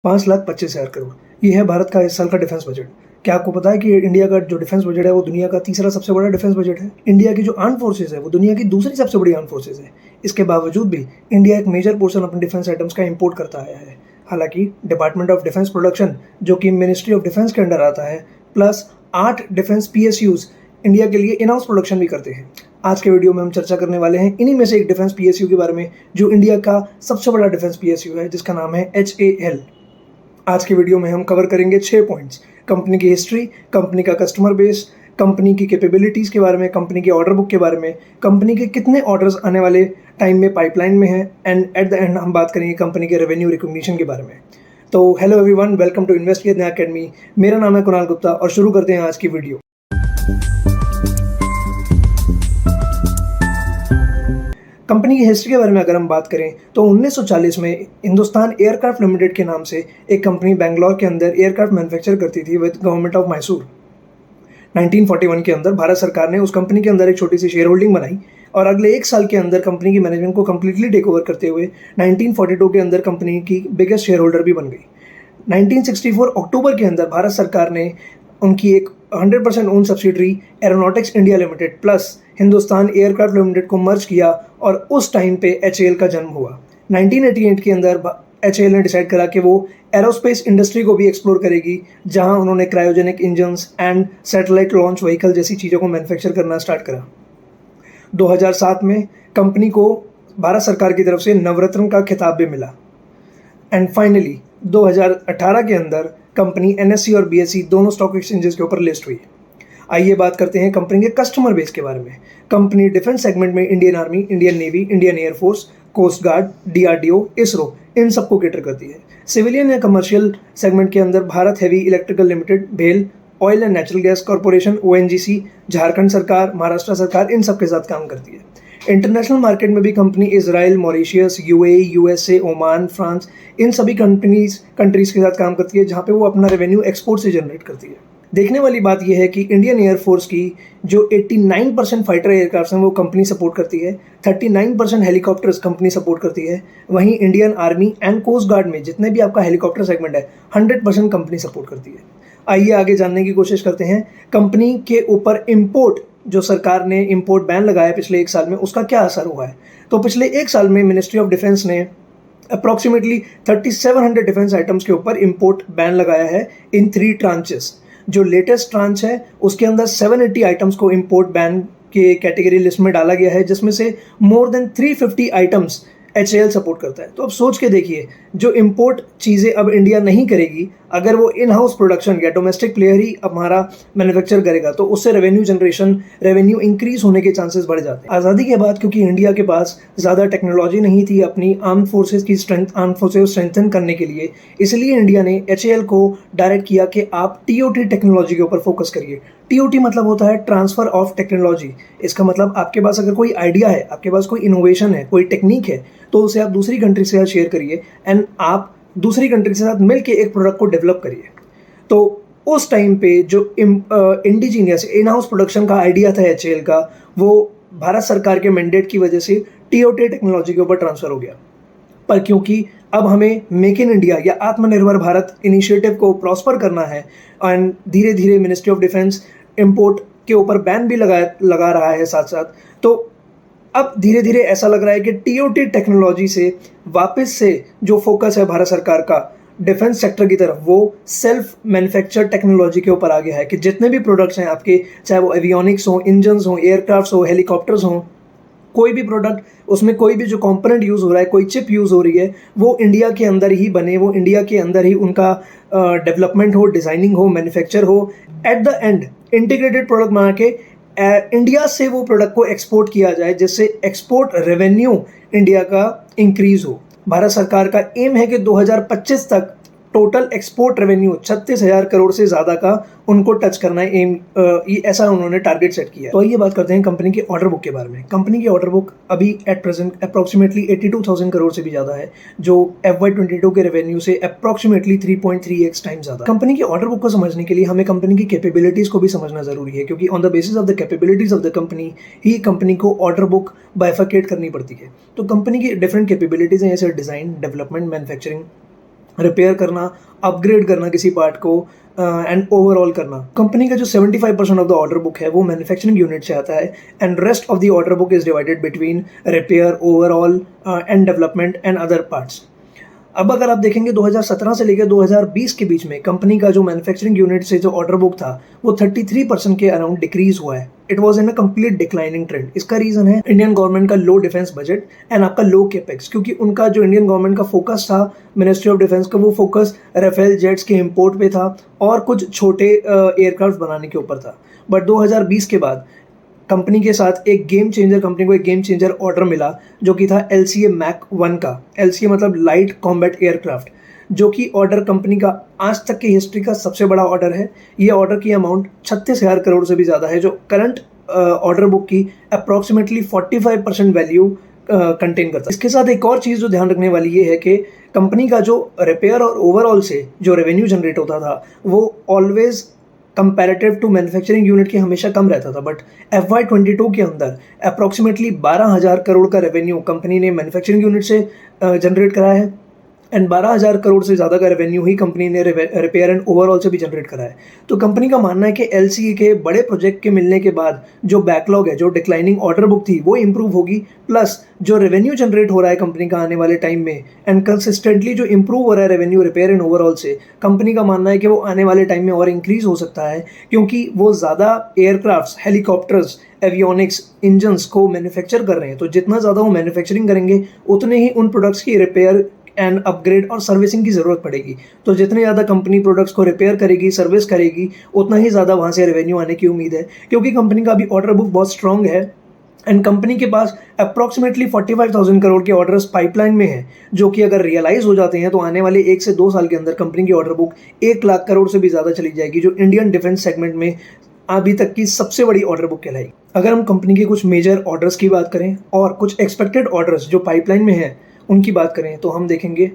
5,25,000 करोड़, ये है भारत का इस साल का डिफेंस बजट। क्या आपको पता है कि इंडिया का जो डिफेंस बजट है वो दुनिया का तीसरा सबसे बड़ा डिफेंस बजट है? इंडिया की जो आर्म फोर्सेज है वो दुनिया की दूसरी सबसे बड़ी आर्म फोर्सेज है। इसके बावजूद भी इंडिया एक मेजर पोर्शन अपने डिफेंस आइटम्स का इंपोर्ट करता आया है। हालांकि डिपार्टमेंट ऑफ डिफेंस प्रोडक्शन, जो कि मिनिस्ट्री ऑफ डिफेंस के अंडर आता है, प्लस 8 डिफेंस PSUs इंडिया के लिए इन हाउस प्रोडक्शन भी करते हैं। आज के वीडियो में हम चर्चा करने वाले हैं इन्हीं में से एक डिफेंस PSU के बारे में, जो इंडिया का सबसे बड़ा डिफेंस PSU है, जिसका नाम है HAL। आज के वीडियो में हम कवर करेंगे 6 पॉइंट्स: कंपनी की हिस्ट्री, कंपनी का कस्टमर बेस, कंपनी की कैपेबिलिटीज़ के बारे में, कंपनी के ऑर्डर बुक के बारे में, कंपनी के कितने ऑर्डर्स आने वाले टाइम में पाइपलाइन में हैं, एंड एट द एंड हम बात करेंगे कंपनी के रेवेन्यू रिकॉग्निशन के बारे में। तो hello everyone, welcome to invest with Nyay academy. मेरा नाम है कुणाल गुप्ता और शुरू करते हैं आज की वीडियो। कंपनी की हिस्ट्री के बारे में अगर हम बात करें तो 1940 में हिंदुस्तान एयरक्राफ्ट लिमिटेड के नाम से एक कंपनी बेंगलोर के अंदर एयरक्राफ्ट मैन्युफैक्चर करती थी विद गवर्नमेंट ऑफ मैसूर। 1941 के अंदर भारत सरकार ने उस कंपनी के अंदर एक छोटी सी शेयर होल्डिंग बनाई और अगले एक साल के अंदर कंपनी की मैनेजमेंट को कम्प्लीटली टेक ओवर करते हुए 1942 के अंदर कंपनी की बिगेस्ट शेयर होल्डर भी बन गई। 1964 अक्टूबर के अंदर भारत सरकार ने उनकी एक 100% own subsidiary aeronautics India limited plus Hindustan aircraft limited को मर्ज किया और उस टाइम पे HAL का जन्म हुआ। 1988 के अंदर HAL ने डिसाइड करा कि वो एरोस्पेस इंडस्ट्री को भी एक्सप्लोर करेगी, जहां उन्होंने cryogenic engines and satellite launch vehicle जैसी चीज़ों को मैन्युफैक्चर करना स्टार्ट करा। 2007 में कंपनी को भारत सरकार की तरफ से नवरत्न का खिताब भी मिला। एंड फाइनली 2018 के अंदर कंपनी NSE और BSE दोनों स्टॉक एक्सचेंजेस के ऊपर लिस्ट हुई। आइए बात करते हैं कंपनी के कस्टमर बेस के बारे में। कंपनी डिफेंस सेगमेंट में Indian Army, Indian Navy, Indian Air Force, Coast Guard, DRDO, ISRO, इन सबको कैटर करती है। सिविलियन या कमर्शियल सेगमेंट के अंदर भारत हेवी इलेक्ट्रिकल लिमिटेड, भेल, oil and natural gas corporation, ONGC, Jharkhand सरकार, महाराष्ट्र सरकार, इन सब के साथ काम करती है। इंटरनेशनल मार्केट में भी company Israel, Mauritius, UAE, USA, Oman, France, इन सभी कंट्रीज के साथ काम करती है, जहाँ पे वो अपना रेवेन्यू एक्सपोर्ट से जनरेट करती है। देखने वाली बात यह है कि इंडियन एयरफोर्स की जो 89% फाइटर एयरक्राफ्ट हैं वो कंपनी सपोर्ट करती है, 39% हेलीकॉप्टर्स कंपनी सपोर्ट करती है। वहीं Indian army and coast guard में जितने भी आपका हेलीकॉप्टर सेगमेंट है, 100% कंपनी सपोर्ट करती है। आइए आगे जानने की कोशिश करते हैं कंपनी के ऊपर इम्पोर्ट, जो सरकार ने इम्पोर्ट बैन लगाया पिछले एक साल में, उसका क्या असर हुआ है। तो पिछले एक साल में मिनिस्ट्री ऑफ डिफेंस ने अप्रॉक्सीमेटली 3700 डिफेंस आइटम्स के ऊपर इम्पोर्ट बैन लगाया है इन 3 ट्रांचेस। जो लेटेस्ट ट्रांच है उसके अंदर 780 आइटम्स को इम्पोर्ट बैन के कैटेगरी लिस्ट में डाला गया है, जिसमें से more than 350 items HAL support करता है। तो अब सोच के देखिए, जो इम्पोर्ट चीज़ें अब इंडिया नहीं करेगी, अगर वो इन हाउस प्रोडक्शन या डोमेस्टिक प्लेयर ही हमारा मैन्युफैक्चर करेगा, तो उससे रेवेन्यू इंक्रीज होने के चांसेस बढ़ जाते हैं। आज़ादी के बाद क्योंकि इंडिया के पास ज़्यादा टेक्नोलॉजी नहीं थी अपनी आर्म फोर्सेज को स्ट्रेंथन करने के लिए, इसलिए इंडिया ने HAL को डायरेक्ट किया कि आप TOT टेक्नोलॉजी के ऊपर फोकस करिए। TOT मतलब होता है ट्रांसफ़र ऑफ टेक्नोलॉजी। इसका मतलब आपके पास अगर कोई आइडिया है, आपके पास कोई इनोवेशन है, कोई टेक्निक है, तो उसे आप दूसरी कंट्री से शेयर करिए एंड आप दूसरी कंट्री के साथ मिलकर एक प्रोडक्ट को डेवलप करिए। तो उस टाइम पे जो इंडिजीनियस इन हाउस प्रोडक्शन का आइडिया था HAL का, वो भारत सरकार के मैंडेट की वजह से TOT टेक्नोलॉजी के ऊपर ट्रांसफ़र हो गया। पर क्योंकि अब हमें मेक इन इंडिया या आत्मनिर्भर भारत इनिशिएटिव को प्रॉस्पर करना है एंड धीरे धीरे मिनिस्ट्री ऑफ डिफेंस इंपोर्ट के ऊपर बैन भी लगा रहा है साथ साथ, तो अब धीरे धीरे ऐसा लग रहा है कि TOT टेक्नोलॉजी से वापस से जो फोकस है भारत सरकार का डिफेंस सेक्टर की तरफ, वो सेल्फ मैन्युफैक्चर टेक्नोलॉजी के ऊपर आ गया है कि जितने भी प्रोडक्ट्स हैं आपके, चाहे वो एवियोनिक्स हो, इंजन्स हो, एयरक्राफ्ट्स हो, हेलीकॉप्टर्स हो, कोई भी प्रोडक्ट, उसमें कोई भी जो कंपोनेंट यूज़ हो रहा है, कोई चिप यूज़ हो रही है, वो इंडिया के अंदर ही बने, वो इंडिया के अंदर ही उनका डेवलपमेंट हो, डिज़ाइनिंग हो, मैन्युफैक्चर हो, at the end integrated product बना के इंडिया से वो प्रोडक्ट को एक्सपोर्ट किया जाए, जिससे एक्सपोर्ट रेवेन्यू इंडिया का इंक्रीज़ हो। भारत सरकार का एम है कि 2025 तक टोटल एक्सपोर्ट रेवेन्यू 36,000 करोड़ से ज़्यादा का उनको टच करना है, ये ऐसा उन्होंने टारगेट सेट किया है। तो आइए बात करते हैं कंपनी के ऑर्डर बुक के बारे में। कंपनी की ऑर्डर बुक अभी एट प्रेजेंट अप्रॉक्सीमेटली 82,000 करोड़ से भी ज़्यादा है, जो FY22 के रेवेन्यू से अप्रॉक्सीमेटली 3.3x टाइम ज़्यादा। कंपनी की ऑर्डर बुक को समझने के लिए हमें कंपनी की कैपेबिलिटीज़ को भी समझना ज़रूरी है, क्योंकि on the basis of the capabilities of the company he company को ऑर्डर बुक बाइफरकेट करनी पड़ती है। तो कंपनी की डिफरेंट कैपेबिलिटीज़ हैं, जैसे डिज़ाइन, डेवलपमेंट, मैन्युफैक्चरिंग, रिपेयर करना, अपग्रेड करना किसी पार्ट को एंड ओवरऑल करना। कंपनी का जो 75% ऑफ द ऑर्डर बुक है वो मैन्युफैक्चरिंग यूनिट से आता है and rest of the order book is divided between repair, overall and development and other parts. अब अगर आप देखेंगे 2017 से लेकर 2020 के बीच में कंपनी का जो मैन्युफैक्चरिंग यूनिट से जो ऑर्डर बुक था वो 33% के अराउंड डिक्रीज हुआ है। It was in a complete declining trend. इसका रीजन है इंडियन गवर्नमेंट का लो डिफेंस बजट एंड आपका लो कैपेक्स, क्योंकि उनका जो इंडियन गवर्नमेंट का फोकस था मिनिस्ट्री ऑफ डिफेंस का, वो फोकस राफेल जेट्स के इम्पोर्ट पे था और कुछ छोटे एयरक्राफ्ट बनाने के ऊपर था। बट 2020 के बाद कंपनी के साथ कंपनी को एक गेम चेंजर ऑर्डर मिला जो कि था LCA Mark 1 का। LCA मतलब लाइट कॉम्बैट एयरक्राफ्ट, जो कि ऑर्डर कंपनी का आज तक की हिस्ट्री का सबसे बड़ा ऑर्डर है। ये ऑर्डर की अमाउंट 36,000 करोड़ से भी ज़्यादा है, जो करंट ऑर्डर बुक की अप्रॉक्सीमेटली 45% वैल्यू कंटेन करता है। इसके साथ एक और चीज़ जो ध्यान रखने वाली ये है कि कंपनी का जो रिपेयर और ओवरऑल से जो रेवेन्यू जनरेट होता था वो always comparative to manufacturing unit के हमेशा कम रहता था। बट FY22 के अंदर अप्रॉक्सीमेटली 12,000 करोड़ का रेवेन्यू कंपनी ने मैन्युफैक्चरिंग यूनिट से जनरेट करा है एंड 12,000 करोड़ से ज़्यादा का रेवेन्यू ही कंपनी ने रिपेयर एंड ओवरऑल से भी जनरेट करा है। तो कंपनी का मानना है कि LCA के बड़े प्रोजेक्ट के मिलने के बाद जो बैकलॉग है, जो डिक्लाइनिंग ऑर्डर बुक थी, वो इंप्रूव होगी, प्लस जो रेवेन्यू जनरेट हो रहा है कंपनी का आने वाले टाइम में एंड कंसिस्टेंटली जो इंप्रूव हो रहा है रेवेन्यू रिपेयर एंड ओवरऑल से, कंपनी का मानना है कि वो आने वाले टाइम में और इंक्रीज हो सकता है, क्योंकि वो ज़्यादा एयरक्राफ्ट्स, हेलीकॉप्टर्स, एवियोनिक्स, इंजन्स को मैन्युफैक्चर कर रहे हैं। तो जितना ज़्यादा वो मैन्युफैक्चरिंग करेंगे उतने ही उन प्रोडक्ट्स की रिपेयर एंड अपग्रेड और सर्विसिंग की ज़रूरत पड़ेगी। तो जितने ज़्यादा कंपनी प्रोडक्ट्स को रिपेयर करेगी, सर्विस करेगी, उतना ही ज़्यादा वहाँ से रेवेन्यू आने की उम्मीद है, क्योंकि कंपनी का अभी ऑर्डर बुक बहुत स्ट्रॉन्ग है एंड कंपनी के पास अप्रॉक्सीमेटली 45,000 करोड़ के ऑर्डर्स पाइपलाइन में है, जो कि अगर रियलाइज हो जाते हैं तो आने वाले 1 से 2 साल के अंदर कंपनी की ऑर्डर बुक 1 लाख करोड़ से भी ज़्यादा चली जाएगी, जो इंडियन डिफेंस सेगमेंट में अभी तक की सबसे बड़ी ऑर्डर बुक कहलाएगी। अगर हम कंपनी के कुछ मेजर ऑर्डर्स की बात करें और कुछ एक्सपेक्टेड ऑर्डर्स जो पाइपलाइन में हैं उनकी बात करें, तो हम देखेंगे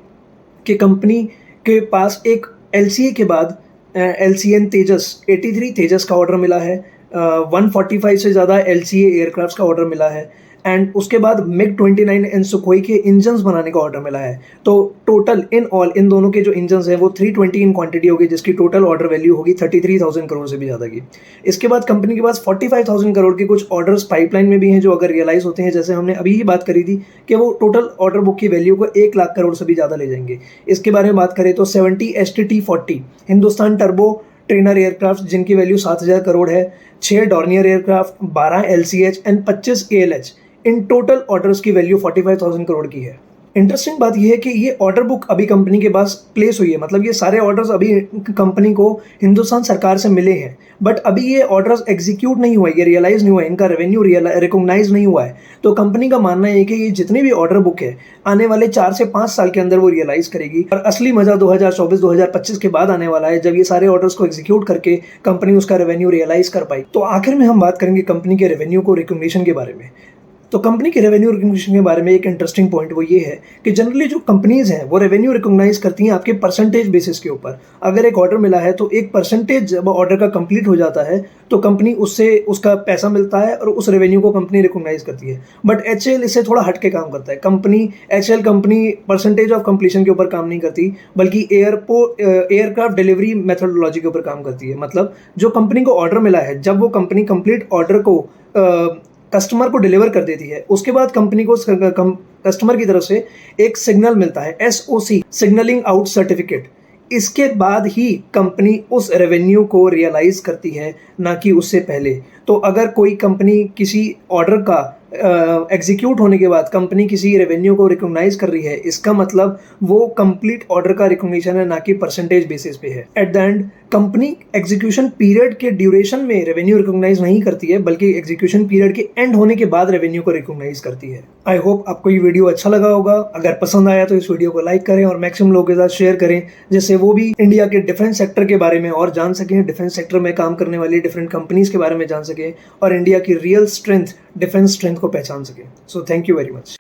कि कंपनी के पास एक LCA के बाद LCN तेजस 83 तेजस का ऑर्डर मिला है, 145 से ज़्यादा LCA एयरक्राफ्ट्स का ऑर्डर मिला है एंड उसके बाद MiG-29 एंड सुखोई के इंजन्स बनाने का ऑर्डर मिला है। तो टोटल इन ऑल इन दोनों के जो इंजन्स हैं वो 320 इन क्वांटिटी होगी, जिसकी टोटल ऑर्डर वैल्यू होगी 33,000 करोड़ से भी ज़्यादा की। इसके बाद कंपनी के पास 45,000 करोड़ के कुछ ऑर्डर्स पाइपलाइन में भी हैं, जो अगर रियलाइज होते हैं, जैसे हमने अभी ही बात करी थी कि वो टोटल ऑर्डर बुक की वैल्यू को 1 लाख करोड़ से भी ज़्यादा ले जाएंगे। इसके बारे में बात करें तो 70 STT-40 Hindustan turbo trainer aircraft, जिनकी वैल्यू 7,000 करोड़ है, 6 Dornier aircraft, 12 LCH and 25 ALH, in total orders की वैल्यू 45,000 करोड़ की है। इंटरेस्टिंग बात यह है कि ये ऑर्डर बुक अभी कंपनी के पास प्लेस हुई है, मतलब ये सारे ऑर्डर्स अभी कंपनी को हिंदुस्तान सरकार से मिले हैं, बट अभी ये ऑर्डर्स एग्जीक्यूट नहीं हुआ है, ये रियलाइज नहीं हुआ है, इनका रेवेन्यू रिकॉग्नाइज नहीं हुआ है। तो कंपनी का मानना है कि ये जितनी भी ऑर्डर बुक है आने वाले 4 से 5 साल के अंदर वो रियलाइज करेगी और असली मजा 2024-2025 के बाद आने वाला है, जब ये सारे ऑर्डर्स को एग्जीक्यूट करके कंपनी उसका रेवेन्यू रियलाइज कर पाई। तो आखिर में हम बात करेंगे कंपनी के रेवेन्यू को रिकॉग्निशन के बारे में। तो कंपनी के रेवेन्यू रिकॉग्निशन के बारे में एक इंटरेस्टिंग पॉइंट वो ये है कि जनरली जो कंपनीज हैं वो रेवेन्यू रिकॉग्नाइज करती हैं आपके परसेंटेज बेसिस के ऊपर। अगर एक ऑर्डर मिला है तो एक परसेंटेज जब ऑर्डर का कंप्लीट हो जाता है तो कंपनी उससे उसका पैसा मिलता है और उस रेवेन्यू को कंपनी रिकॉग्नाइज करती है। बट HAL इससे थोड़ा हट के काम करता है। HAL company percentage of completion के ऊपर काम नहीं करती, बल्कि एयरक्राफ्ट डिलीवरी मेथोडोलॉजी के ऊपर काम करती है। मतलब जो कंपनी को ऑर्डर मिला है, जब वो कंपनी कंप्लीट ऑर्डर को कस्टमर को डिलीवर कर देती है, उसके बाद कंपनी को कस्टमर की तरफ से एक सिग्नल मिलता है, SOC सिग्नलिंग आउट सर्टिफिकेट। इसके बाद ही कंपनी उस रेवेन्यू को रियलाइज करती है, ना कि उससे पहले। तो अगर कोई कंपनी किसी ऑर्डर का एग्जीक्यूट होने के बाद कंपनी किसी रेवेन्यू को रिकॉग्नाइज कर रही है, इसका मतलब वो कंप्लीट ऑर्डर का रिकॉग्निशन है, ना कि परसेंटेज बेसिस पे है। At the end company execution period के ड्यूरेशन में रेवेन्यू रिकॉग्नाइज नहीं करती है, बल्कि एग्जीक्यूशन पीरियड के एंड होने के बाद रेवेन्यू को रिकॉग्नाइज करती है। आई होप आपको ये वीडियो अच्छा लगा होगा। अगर पसंद आया तो इस वीडियो को लाइक करें और मैक्सिमम लोगों के साथ शेयर करें, जिससे वो भी इंडिया के डिफेंस सेक्टर के बारे में और जान सकें, डिफेंस सेक्टर में काम करने वाली डिफरेंट कंपनीज के बारे में जान सकें और इंडिया की रियल स्ट्रेंथ, डिफेंस स्ट्रेंथ को पहचान सकें। So thank you very much.